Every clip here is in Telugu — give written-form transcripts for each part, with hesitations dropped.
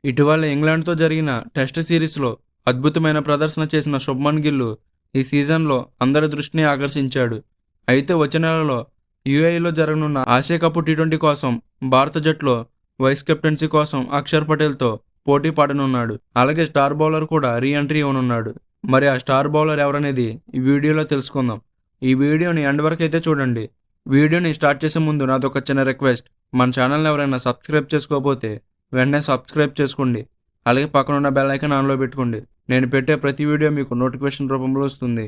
ఇటీవల ఇంగ్లాండ్తో జరిగిన టెస్ట్ సిరీస్లో అద్భుతమైన ప్రదర్శన చేసిన శుభ్మన్ గిల్ ఈ సీజన్లో అందరి దృష్టిని ఆకర్షించాడు. అయితే వచ్చే నెలలో యూఏఈలో జరగనున్న ఆసియా కప్ టీ20 కోసం భారత జట్టులో వైస్ కెప్టెన్సీ కోసం అక్షర్ పటేల్తో పోటీ పడనున్నాడు. అలాగే స్టార్ బౌలర్ కూడా రీ ఎంట్రీ ఇవ్వనున్నాడు. మరి ఆ స్టార్ బౌలర్ ఎవరనేది ఈ వీడియోలో తెలుసుకుందాం. ఈ వీడియోని ఎండ్ వరకు అయితే చూడండి. వీడియోని స్టార్ట్ చేసే ముందు నాదొక చిన్న రిక్వెస్ట్, మన ఛానల్ని ఎవరైనా సబ్స్క్రైబ్ చేసుకోకపోతే వెంటనే సబ్స్క్రైబ్ చేసుకోండి. అలాగే పక్కన ఉన్న బెల్ ఐకాన్ ఆన్లో పెట్టుకోండి. నేను పెట్టే ప్రతి వీడియో మీకు నోటిఫికేషన్ రూపంలో వస్తుంది.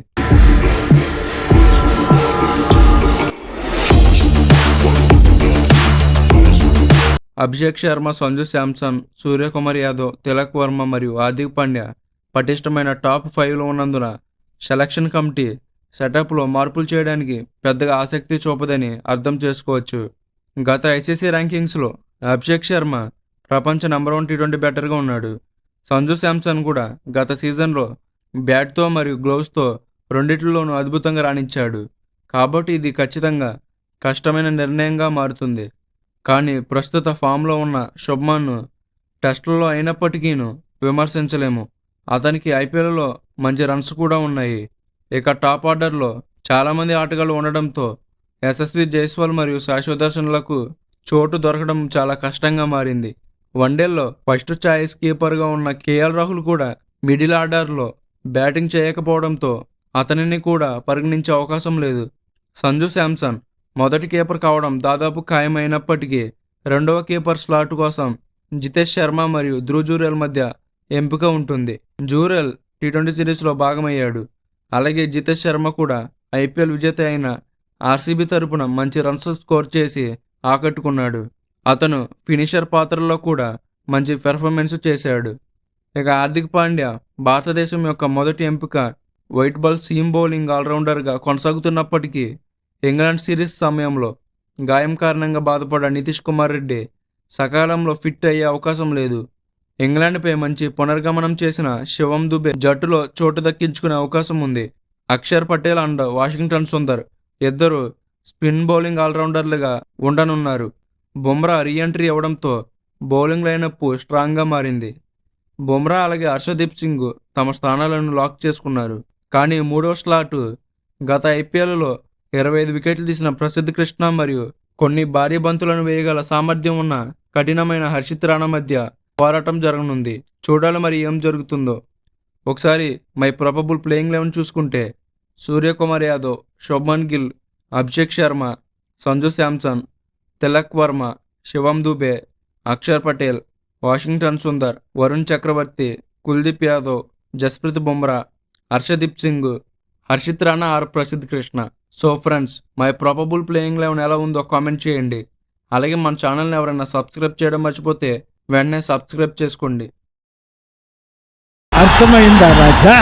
అభిషేక్ శర్మ, సంజు శాంసన్, సూర్యకుమార్ యాదవ్, తిలక్ వర్మ మరియు హార్దిక్ పాండ్యా పటిష్టమైన టాప్ 5లో ఉన్నందున సెలక్షన్ కమిటీ సెటప్లో మార్పులు చేయడానికి పెద్దగా ఆసక్తి చూపదని అర్థం చేసుకోవచ్చు. గత ఐసీసీ ర్యాంకింగ్స్లో అభిషేక్ శర్మ ప్రపంచ నెంబర్ 1 టీ20 బ్యాటర్గా ఉన్నాడు. సంజు శాంసన్ కూడా గత సీజన్లో బ్యాట్తో మరియు గ్లోవ్స్తో రెండిట్లోనూ అద్భుతంగా రాణించాడు. కాబట్టి ఇది ఖచ్చితంగా కష్టమైన నిర్ణయంగా మారుతుంది. కానీ ప్రస్తుత ఫామ్లో ఉన్న శుభ్మన్ను టెస్టులలో అయినప్పటికీను విమర్శించలేము. అతనికి ఐపీఎల్లో మంచి రన్స్ కూడా ఉన్నాయి. ఇక టాప్ ఆర్డర్లో చాలామంది ఆటగాళ్లు ఉండడంతో యశస్వి జైస్వాల్ మరియు శాశ్వతర్షన్లకు చోటు దొరకడం చాలా కష్టంగా మారింది. వన్డేల్లో ఫస్ట్ ఛాయిస్ కీపర్గా ఉన్న కేఎల్ రాహుల్ కూడా మిడిల్ ఆర్డర్లో బ్యాటింగ్ చేయకపోవడంతో అతనిని కూడా పరిగణించే అవకాశం లేదు. సంజు శాంసన్ మొదటి కీపర్ కావడం దాదాపు ఖాయమైనప్పటికీ రెండవ కీపర్ స్లాట్ కోసం జితేష్ శర్మ మరియు ధ్రువ్ జురేల్ మధ్య ఎంపిక ఉంటుంది. జురేల్ టీ20 సిరీస్లో భాగమయ్యాడు. అలాగే జితేష్ శర్మ కూడా ఐపీఎల్ విజేత అయిన ఆర్సీబీ తరపున మంచి రన్స్ స్కోర్ చేసి ఆకట్టుకున్నాడు. అతను ఫినిషర్ పాత్రలో కూడా మంచి పెర్ఫార్మెన్స్ చేశాడు. ఇక హార్దిక్ పాండ్యా భారతదేశం యొక్క మొదటి ఎంపిక వైట్ బాల్ సీమ్ బౌలింగ్ ఆల్రౌండర్గా కొనసాగుతున్నప్పటికీ ఇంగ్లాండ్ సిరీస్ సమయంలో గాయం కారణంగా బాధపడ్డ నితీష్ కుమార్ రెడ్డి సకాలంలో ఫిట్ అయ్యే అవకాశం లేదు. ఇంగ్లాండ్పై మంచి పునర్గమనం చేసిన శివం దుబే జట్టులో చోటు దక్కించుకునే అవకాశం ఉంది. అక్షర్ పటేల్ అండ్ వాషింగ్టన్ సుందర్ ఇద్దరు స్పిన్ బౌలింగ్ ఆల్రౌండర్లుగా ఉండనున్నారు. బుమ్రా రీఎంట్రీ ఇవ్వడంతో బౌలింగ్ లైనప్ స్ట్రాంగ్గా మారింది. బుమ్రా అలాగే హర్షదీప్ సింగ్ తమ స్థానాలను లాక్ చేసుకున్నారు. కానీ మూడవ స్లాట్ గత ఐపీఎల్లో 25 వికెట్లు తీసిన ప్రసిద్ధ్ కృష్ణ మరియు కొన్ని భారీ బంతులను వేయగల సామర్థ్యం ఉన్న కఠినమైన హర్షిత్ రాణా మధ్య పోరాటం జరగనుంది. చూడాలి మరి ఏం జరుగుతుందో. ఒకసారి మై ప్రాబబుల్ ప్లేయింగ్ 11 చూసుకుంటే Suryakumar Yadav, Shubman Gill, Abhishek Sharma, Sanju Samson, Tilak Varma, Shivam Dube, Axar Patel, Washington Sundar, Varun Chakravarthy, Kuldeep Yadav, Jasprit Bumrah, Harshdeep Singh, Harshit Rana or Prasidh Krishna. So friends, my probable playing 11 ఎలా ఉందో కామెంట్ చేయండి. అలాగే మన ఛానల్ని ఎవరైనా సబ్స్క్రైబ్ చేయడం మర్చిపోతే వెంటనే సబ్స్క్రైబ్ చేసుకోండి. అర్థమైందా రాజా?